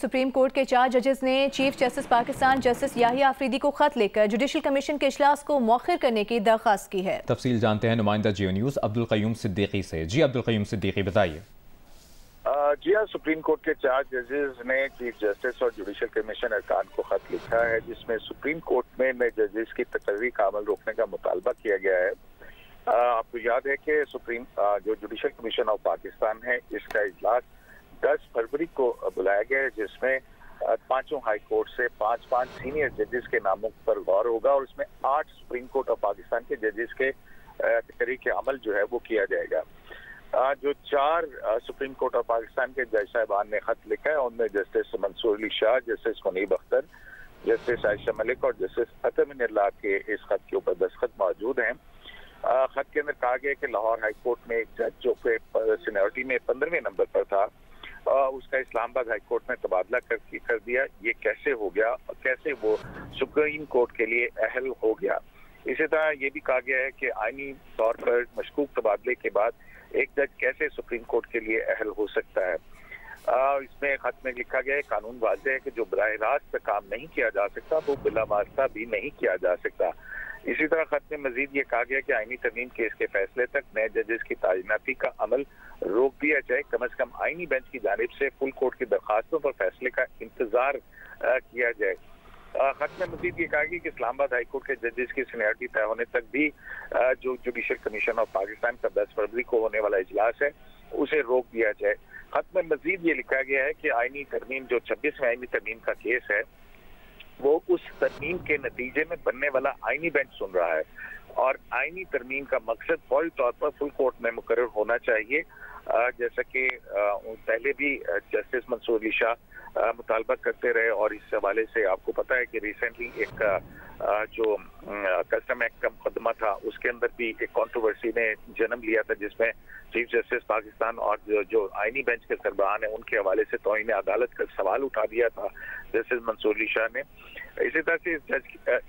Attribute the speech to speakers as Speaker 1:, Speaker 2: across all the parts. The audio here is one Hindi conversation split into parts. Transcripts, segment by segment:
Speaker 1: सुप्रीम कोर्ट के 4 जजेस ने chief justice Pakistan justice Yahya Afridi को खत लिखकर जुडिशल कमीशन के इजलास को मौखिर करने की दरख्वास्त की है।
Speaker 2: तफसील जानते हैं नुमाइंदा जियो न्यूज अब्दुल क़य्यूम सिद्दीकी से। जी अब्दुल क़य्यूम सिद्दीकी बताइए।
Speaker 3: जी हाँ, सुप्रीम कोर्ट के 4 जजेस ने चीफ जस्टिस और जुडिशल कमीशन अरकान को खत लिखा है, जिसमें सुप्रीम कोर्ट में नए जजेस की तकर्री का अमल रोकने का मुतालबा किया गया है। आपको याद है कि सुप्रीम जो जुडिशल कमीशन ऑफ पाकिस्तान है, इसका इजलास 10 फरवरी को बुलाया गया है, जिसमें 5 हाई कोर्ट से 5 सीनियर जजेस के नामों पर गौर होगा और उसमें 8 सुप्रीम कोर्ट ऑफ पाकिस्तान के जजेस के तकर्री के अमल जो है वो किया जाएगा। जो 4 सुप्रीम कोर्ट ऑफ पाकिस्तान के जज साहिबान ने खत लिखा है, उनमें justice Mansoor Ali Shah, justice Muneeb Akhtar, justice Ayesha Malik और जस्टिस अता मिनल्लाह के इस खत के ऊपर दस्तखत मौजूद हैं। खत के अंदर कहा गया कि लाहौर हाई कोर्ट में एक जज जो सीनियरिटी में 15वें नंबर पर था, उसका इस्लामाबाद हाई कोर्ट में तबादला कर दिया। ये कैसे हो गया और कैसे वो सुप्रीम कोर्ट के लिए अहल हो गया। इसी तरह ये भी कहा गया है कि आईनी तौर पर मशकूक तबादले के बाद एक जज कैसे सुप्रीम कोर्ट के लिए अहल हो सकता है। इसमें खत में लिखा गया है, कानून वाज़ेह है कि जो बराह रास्त काम नहीं किया जा सकता वो बिला वास्ता भी नहीं किया जा सकता। इसी तरह खत में मजीद ये कहा गया कि आईनी तरमीम केस के फैसले तक नए जजेस की तैनाती का अमल रोक दिया जाए। कम अज कम आईनी बेंच की जानिब से फुल कोर्ट की दरखास्तों पर फैसले का इंतजार किया जाए। खत में मजीद ये कहा गया कि इस्लामाबाद हाई कोर्ट के जजेस की सीनियरिटी तय होने तक भी जो जुडिशल कमीशन ऑफ पाकिस्तान का 10 फरवरी को होने वाला इजलास है, उसे रोक दिया जाए। खत में मजीद ये लिखा गया है कि आईनी तरमीम जो 26वें आईनी तरमीम का केस है, वो उस तरमीम के नतीजे में बनने वाला आईनी बेंच सुन रहा है और आईनी तरमीम का मकसद फौरी तौर पर फुल कोर्ट में मुकर्रर होना चाहिए। जैसा कि पहले भी जस्टिस मंसूर अली शाह मुतालबा करते रहे और इस हवाले से आपको पता है कि रिसेंटली एक जो कस्टम एक्ट का मुकदमा था, उसके अंदर भी एक कंट्रोवर्सी ने जन्म लिया था, जिसमें चीफ जस्टिस पाकिस्तान और जो आईनी बेंच के सरबराहान है उनके हवाले से तौहीन अदालत का सवाल उठा दिया था जस्टिस मंसूर अली शाह ने। इसी तरह से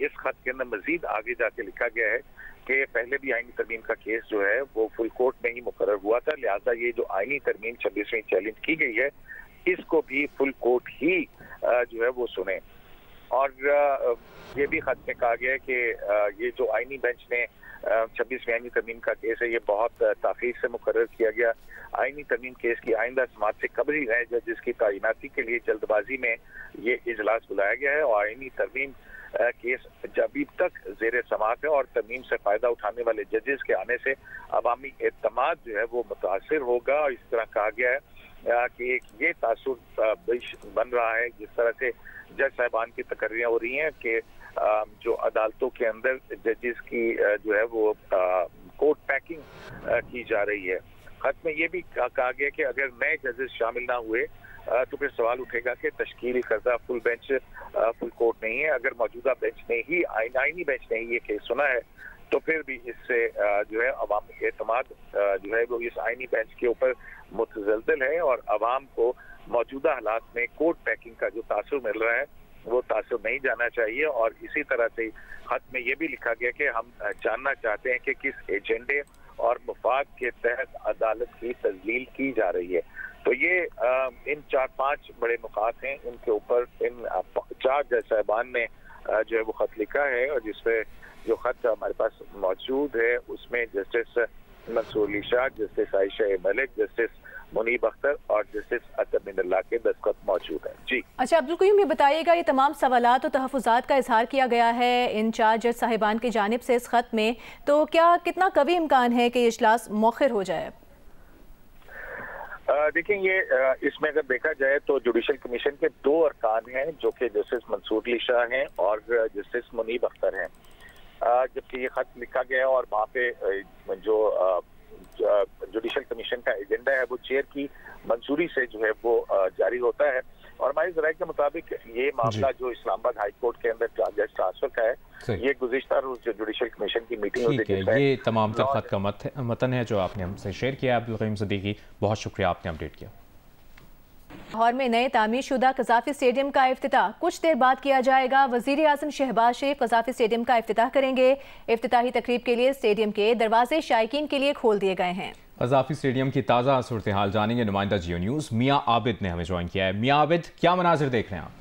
Speaker 3: इस खत के अंदर मजीद आगे जाके लिखा गया है कि पहले भी आईनी तरमीम का केस जो है वो फुल कोर्ट में ही मुकर्रर हुआ था, लिहाजा ये जो आईनी तरमीम 26वीं चैलेंज की गई है, इसको भी फुल कोर्ट ही जो है वो सुने। और ये भी खत में कहा गया है कि ये जो आईनी बेंच ने 26वीं आईनी तरमीम का केस है, ये बहुत ताखीर से मुकर्रर किया गया। आईनी तरमीम केस की आइंदा समाअत से कबल ही नए जजेस की तैनाती के लिए जल्दबाजी में ये इजलास बुलाया गया है और आईनी तरमीम केस अभी तक जेर समाअत है और तरमीम से फायदा उठाने वाले जजेस के आने से अवामी एतमाद जो है वो मुतासिर होगा। इस तरह कहा गया है कि ये तासुर बन रहा है, जिस तरह से जज साहिबान की तकर्रियां हो रही हैं कि जो अदालतों के अंदर जजेस की जो है वो कोर्ट पैकिंग की जा रही है। खत में ये भी कहा गया कि अगर नए जजेस शामिल ना हुए तो फिर सवाल उठेगा कि तश्कील करदा फुल बेंच फुल कोर्ट नहीं है। अगर मौजूदा बेंच ने ही आईनी बेंच ने ही ये केस सुना है तो फिर भी इससे जो है अवामी एतमाद जो है वो इस आईनी बेंच के ऊपर मुतज़लज़ल है और अवाम को मौजूदा हालात में कोर्ट पैकिंग का जो तासुर मिल रहा है वो तासुर नहीं जाना चाहिए। और इसी तरह से खत में ये भी लिखा गया कि हम जानना चाहते हैं कि किस एजेंडे और मफाद के तहत अदालत की तजलील की जा रही है। तो ये इन 4-5 बड़े नुकात हैं, इनके ऊपर इन 4 जज साहिबान ने जो है वो खत लिखा है और जिसमें जो खत हमारे पास मौजूद है उसमें justice Mansoor Ali Shah, justice Ayesha Malik, justice Muneeb Akhtar और जस्टिस अता मिनल्लाह के दस्तखत मौजूद है। जी
Speaker 1: अच्छा अब्दुल क़य्यूम, ये बताइएगा, ये तमाम सवालात और तहफ़्फ़ुज़ात का इजहार किया गया है इन 4 जज साहिबान की जानिब से इस खत में, तो क्या कितना कवी इम्कान है कि इजलास मौखिर हो जाए?
Speaker 3: देखिए, ये इसमें अगर देखा जाए तो जुडिशल कमीशन के 2 अरकान हैं जो कि जस्टिस मंसूर अली शाह हैं और जस्टिस मुनीब अख्तर हैं। जबकि ये खत लिखा गया है और वहाँ पे जो जुडिशल कमीशन का एजेंडा है वो चेयर की मंजूरी से जो है वो जारी होता है। और हमारी ज़राए के मुताबिक ये मामला जो इस्लामाबाद हाई कोर्ट के अंदर जज ट्रांसफर का है, ये गुज़िश्ता रोज जो जुडिशल कमीशन की मीटिंग
Speaker 2: ठीक है। ये तमाम तर खत का मतन है जो आपने हमसे शेयर किया। अब्दुल क़य्यूम सिद्दीकी, बहुत शुक्रिया, आपने अपडेट किया।
Speaker 1: लाहौर में नए तामीर शुदा कज़ाफ़ी स्टेडियम का इफ्तिताह कुछ देर बाद किया जाएगा। वज़ीर आज़म शहबाज शरीफ कज़ाफ़ी स्टेडियम का इफ्तिताह करेंगे। इफ्तिताही तकरीब के लिए स्टेडियम के दरवाजे शायकीन के लिए खोल दिए गए हैं।
Speaker 2: कज़ाफ़ी स्टेडियम की ताज़ा सूरत हाल जानेंगे नुमाइंदा जियो न्यूज़ मियाँ आबिद ने हमें ज्वाइन किया है। मियाँ आबिद, क्या मनाजिर देख रहे हैं आप?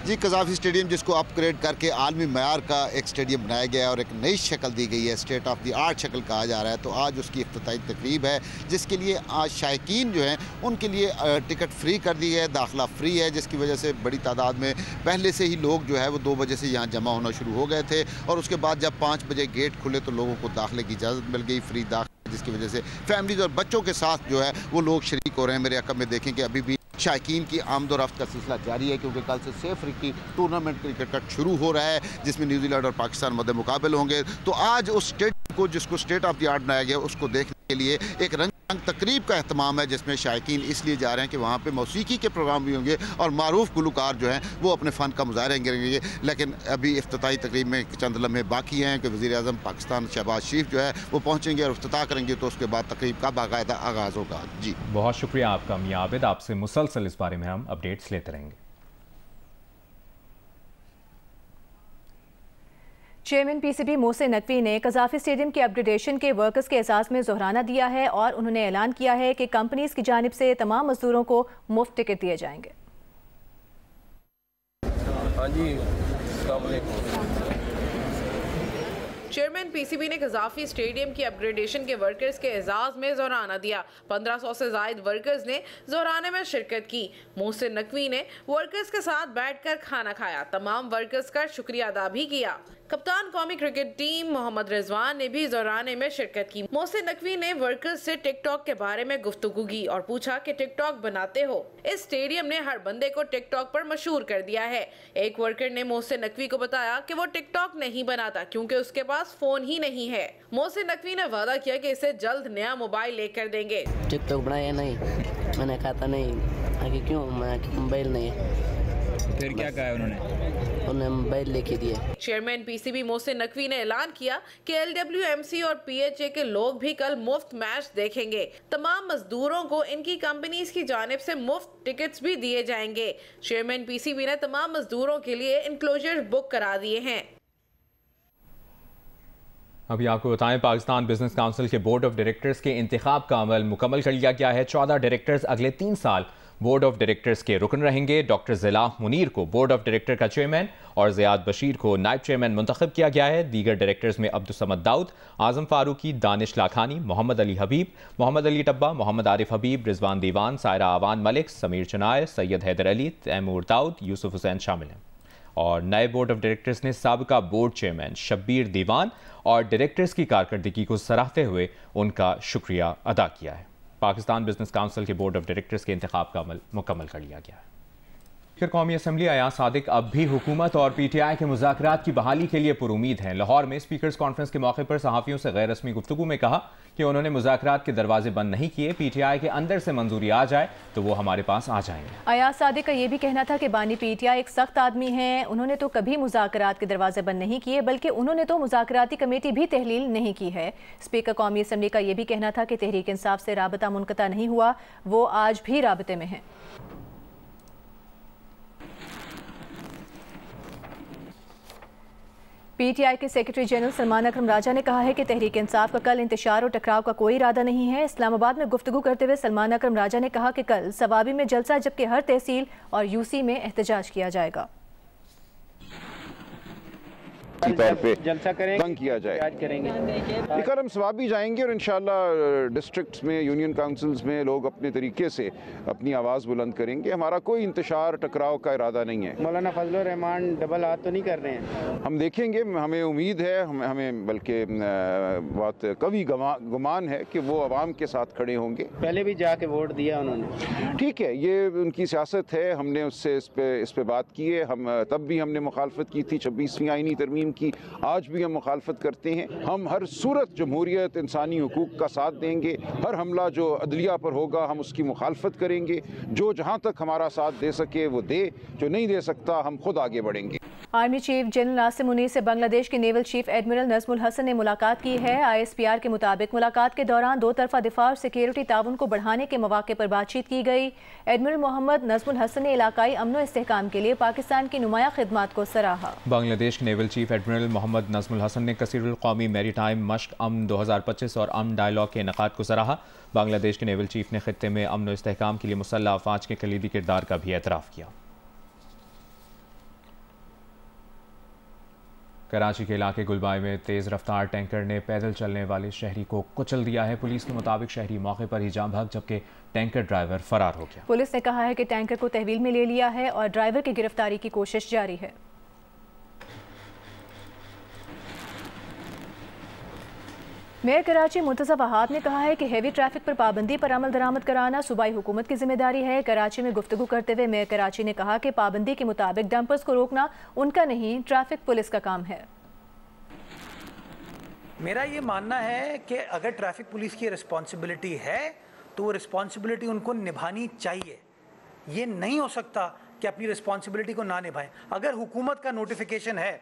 Speaker 4: जी, कज़ाफ़ी स्टेडियम जिसको अपग्रेड करके आलमी मयार का एक स्टेडियम बनाया गया है और एक नई शक्ल दी गई है, स्टेट ऑफ द आर्ट शक्ल कहा जा रहा है। तो आज उसकी इफ्तिताई तकरीब है जिसके लिए आज शायकीन जो हैं उनके लिए टिकट फ्री कर दी है, दाखिला फ्री है, जिसकी वजह से बड़ी तादाद में पहले से ही लोग जो है वो 2 बजे से यहाँ जमा होना शुरू हो गए थे और उसके बाद जब 5 बजे गेट खुले तो लोगों को दाखिले की इजाज़त मिल गई, फ्री दाखिला, जिसकी वजह से फैमिलीज और बच्चों के साथ जो है वो लोग शरीक हो रहे हैं। मेरे अकब में देखें कि अभी भी शायकीन की आमदोरफ्त का सिलसिला जारी है क्योंकि कल से सेफ की टूर्नामेंट क्रिकेट शुरू हो रहा है जिसमें न्यूजीलैंड और पाकिस्तान मध्य मुकाबले होंगे। तो आज उस स्टेडियम को जिसको स्टेट ऑफ द आर्ट बनाया गया उसको देखने के लिए एक रंग तकरीब का एहतमाम है जिसमें शायकीन इसलिए जा रहे हैं कि वहाँ पे मौसीकी के प्रोग्राम भी होंगे और मारूफ गुलकार जो हैं वो अपने फ़न का मुजाहरा करेंगे। लेकिन अभी इफ्तिताई तकरीब में चंद लम्हे बाकी हैं कि वज़ीर आज़म पाकिस्तान शहबाज शरीफ जो है वो पहुँचेंगे और इफ्तिताह करेंगे तो उसके बाद तकरीब का बाकायदा आगाज़ होगा। जी, बहुत
Speaker 2: शुक्रिया आपका मियाँ आबिद, आपसे मुसलसल इस बारे में हम अपडेट्स लेते रहेंगे।
Speaker 1: चेयरमैन पीसीबी मोहसिन नकवी ने कज़ाफ़ी स्टेडियम के अपग्रेडेशन के वर्कर्स के एजाज़ में ज़ोहराना दिया है और उन्होंने ऐलान किया है कि कंपनीज़ की जानिब से तमाम मजदूरों को मुफ्त टिकट दिए जाएंगे।
Speaker 5: हाँ जी, अस्सलाम वालेकुम।
Speaker 6: चेयरमैन पीसीबी ने कज़ाफ़ी स्टेडियम की अपग्रेडेशन के वर्कर्स के एजाज़ में ज़ोहराना दिया। 1500 से ज़ायद वर्कर्स ने ज़ोहराने में शिरकत की। मोहसिन नकवी ने वर्कर्स के साथ बैठकर खाना खाया, तमाम वर्कर्स का शुक्रिया अदा भी किया। कप्तान कौमी क्रिकेट टीम मोहम्मद रिजवान ने भी ज़ोहराने में शिरकत की। मोहसिन नकवी ने वर्कर्स से टिकटॉक के बारे में गुफ्तगू की और पूछा कि टिकटॉक बनाते हो? इस स्टेडियम ने हर बंदे को टिकटॉक पर मशहूर कर दिया है। एक वर्कर ने मोहसिन नकवी को बताया कि वो टिकटॉक नहीं बनाता क्योंकि उसके पास फोन ही नहीं है। मोहसिन नकवी ने वादा किया कि इसे जल्द नया मोबाइल लेकर देंगे।
Speaker 7: टिकटॉक बनाया नहीं, मैंने कहा था नहीं, आगे क्यों, मैं मोबाइल नहीं है।
Speaker 5: फिर क्या कहा उन्होंने
Speaker 7: मोबाइल लेके दिए।
Speaker 6: चेयरमैन पीसीबी मोहसिन नकवी ने ऐलान किया कि LWMC और PHA के लोग भी कल मुफ्त मैच देखेंगे। तमाम मजदूरों को इनकी कंपनीज की जानिब से मुफ्त टिकट्स भी दिए जाएंगे। चेयरमैन पीसीबी ने तमाम मजदूरों के लिए इंक्लोजर बुक करा दिए हैं।
Speaker 2: अभी आपको बताएं, पाकिस्तान बिजनेस काउंसिल के बोर्ड ऑफ डायरेक्टर्स के इंतखाब का अमल मुकम्मल कर लिया गया है। 14 डायरेक्टर्स अगले 3 साल बोर्ड ऑफ डायरेक्टर्स के रुकन रहेंगे। डॉक्टर ज़िला मुनीर को बोर्ड ऑफ डायरेक्टर का चेयरमैन और ज़ियाद बशीर को नायब चेयरमैन मुंतखब किया गया है। दीगर डायरेक्टर्स में अब्दुल दाऊद, आजम फारूकी, दानिश लाखानी, मोहम्मद अली हबीब, मोहम्मद अली टब्बा, मोहम्मद आरिफ हबीब, रिजवान दीवान, सायरा आवान मलिक, समीर चनाय, सैयद हैदर अली, तैमूर दाऊद, यूसुफ हुसैन शामिल हैं। और नए बोर्ड ऑफ डायरेक्टर्स ने साबिका बोर्ड चेयरमैन शब्बीर दीवान और डायरेक्टर्स की कारकर्दगी को सराहते हुए उनका शुक्रिया अदा किया है। पाकिस्तान बिजनेस काउंसिल के बोर्ड ऑफ डायरेक्टर्स के इंतखाब का अमल मुकम्मल कर लिया गया है। फिर कौमी असम्बली अयाज सादिक अब भी हुकूमत और PTI के मुज़ाकरात की बहाली के लिए पुरुमीद हैं। लाहौर में स्पीकर्स कॉन्फ्रेंस के मौके पर सहाफ़ियों से गैर रस्मी गुफ्तगू में कहा कि उन्होंने मुज़ाकरात के दरवाजे बंद नहीं किए, PTI के अंदर से मंजूरी आ जाए तो वो हमारे पास आ जाएंगे।
Speaker 1: अयाज सादिक का ये भी कहना था कि बानी PTI एक सख्त आदमी हैं, उन्होंने तो कभी मुज़ाकरात के दरवाजे बंद नहीं किए, बल्कि उन्होंने तो मुज़ाकराती कमेटी भी तहलील नहीं की है। स्पीकर कौमी असम्बली का ये भी कहना था कि तहरीक इंसाफ से राबता मुनक़ता नहीं हुआ, वो आज भी राबते में हैं। PTI के सेक्रेटरी जनरल सलमान अकरम राजा ने कहा है कि तहरीक इंसाफ का कल इंतशार और टकराव का कोई इरादा नहीं है। इस्लामाबाद में गुफ्तगू करते हुए सलमान अकरम राजा ने कहा कि कल सवाबी में जलसा जबकि हर तहसील और UC में एहतजाज किया जाएगा।
Speaker 8: तौर पे तंग किया जाए। कल हम सवाबी जाएंगे और इंशाल्लाह डिस्ट्रिक्ट्स में, यूनियन काउंसिल्स में लोग अपने तरीके से अपनी आवाज़ बुलंद करेंगे। हमारा कोई इंतशार टकराव का इरादा नहीं है।
Speaker 9: मौलाना फजलुर रहमान डबल हाथ तो नहीं कर रहे हैं?
Speaker 8: हम देखेंगे, हमें उम्मीद है, हमें बल्कि बहुत कवी गुमान है कि वो अवाम के साथ खड़े होंगे।
Speaker 9: पहले भी जाके वोट दिया उन्होंने।
Speaker 8: ठीक है, ये उनकी सियासत है, हमने उससे इस पे बात की है। हम तब भी हमने मुखालफत की थी 26वीं आईनी तरमीम की, आज भी हम मुखालफत करते हैं। हम हर सूरत जमहूरियत, इंसानी हुकूक का साथ देंगे। हर हमला जो अदलिया पर होगा हम उसकी मुखालफत करेंगे। जो जहाँ तक हमारा साथ दे सके वो दे, जो नहीं दे सकता हम खुद आगे बढ़ेंगे।
Speaker 1: Army chief general Nasim Munir से बांग्लादेश के naval chief admiral Nazmul Hasan ने मुलाकात की है। ISPR के मुताबिक मुलाकात के दौरान दो तरफा दिफा और सिक्योरिटी ताउन को बढ़ाने के मौके पर बातचीत की गई। एडमिरल मोहम्मद नजमुल हसन ने इलाकाई अमन व इस्तेहकाम के लिए पाकिस्तान की नुमाया खिदमात को सराहा।
Speaker 2: बांग्लादेश के naval chief admiral Mohammad Nazmul Hasan ने कसीरुल कौमी मैरीटाइम मश्क अमन 2025 और अमन डायलॉग के इनेकाद को सराहा। बांग्लादेश के नेवल चीफ ने खित्ते में अमन व इस्तेहकाम के लिए मुसल्लह अफवाज के कलीदी किरदार का भी एतराफ़ किया। कराची के इलाके गुलबाई में तेज़ रफ्तार टैंकर ने पैदल चलने वाले शहरी को कुचल दिया है। पुलिस के मुताबिक शहरी मौके पर ही जाम भाग, जबकि टैंकर ड्राइवर फरार हो गया।
Speaker 1: पुलिस ने कहा है कि टैंकर को तहवील में ले लिया है और ड्राइवर की गिरफ्तारी की कोशिश जारी है। मेयर कराची मुर्तज़ा वहाब ने कहा है कि हेवी ट्रैफिक पर पाबंदी पर अमल दरामद कराना सूबाई हुकूमत की जिम्मेदारी है। कराची में गुफ्तगू करते हुए मेयर कराची ने कहा कि पाबंदी के मुताबिक डंपर्स को रोकना उनका नहीं, ट्रैफिक पुलिस का काम है।
Speaker 10: मेरा ये मानना है कि अगर ट्रैफिक पुलिस की रिस्पॉन्सिबिलिटी है तो वो रिस्पॉन्सिबिलिटी उनको निभानी चाहिए। ये नहीं हो सकता कि अपनी रिस्पॉन्सिबिलिटी को ना निभाएं। अगर हुकूमत का नोटिफिकेशन है,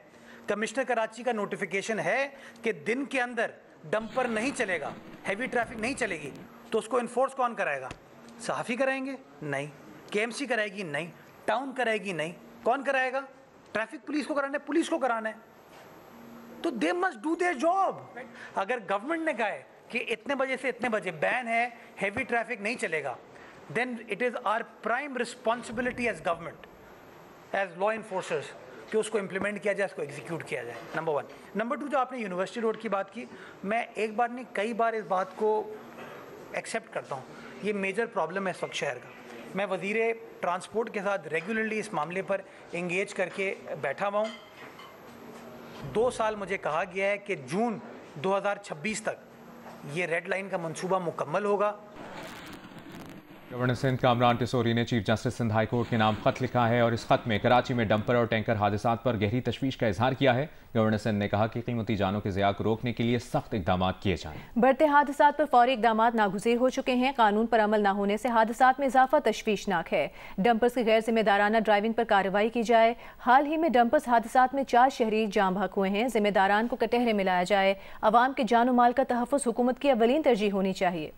Speaker 10: कमिश्नर कराची का नोटिफिकेशन है कि दिन के अंदर डंपर नहीं चलेगा, हैवी ट्रैफिक नहीं चलेगी, तो उसको इन्फोर्स कौन कराएगा? सहाफ़ी कराएंगे? नहीं। KMC कराएगी? नहीं। टाउन कराएगी? नहीं। कौन कराएगा? ट्रैफिक पुलिस को कराना है, पुलिस को कराना है। तो they must do their job. अगर गवर्नमेंट ने कहा है कि इतने बजे से इतने बजे बैन है, हैवी ट्रैफिक नहीं चलेगा, then it is our prime responsibility as government, as law enforcers, कि उसको इम्प्लीमेंट किया जाए, उसको एग्जीक्यूट किया जाए। नंबर 1। नंबर 2, जो आपने यूनिवर्सिटी रोड की बात की, मैं एक बार नहीं कई बार इस बात को एक्सेप्ट करता हूँ। ये मेजर प्रॉब्लम है इस वक्त शहर का। मैं वज़ीर ट्रांसपोर्ट के साथ रेगुलरली इस मामले पर इंगेज करके बैठा हुआ हूँ। 2 साल मुझे कहा गया है कि जून 2026 तक ये रेड लाइन का मंसूबा मुकम्मल होगा।
Speaker 2: गवर्नर सिंध कामरान टिसोरी ने chief justice Sindh high court के नाम खत लिखा है और इस खत में कराची में डंपर और टैंकर हादसात पर गहरी तशवीश का इजहार किया है। गवर्नर सिंध ने कहा कि कीमती जानों के ज़िया को रोकने के लिए सख्त इकदाम किए जाएं।
Speaker 1: बढ़ते हादसात पर फौरी इकदाम नागुज़ीर हो चुके हैं। कानून पर अमल न होने से हादसात में इजाफा तशवीशनाक है। डंपर्स की गैर जिम्मेदाराना ड्राइविंग पर कार्रवाई की जाए। हाल ही में डंपर्स हादसात में 4 शहरी जाम भाग हुए हैं। जिम्मेदारान को कटहरे में लाया जाए। अवाम के जान और माल का तहफ़्फ़ुज़ हुकूमत की अवलीन तरजीह होनी चाहिए।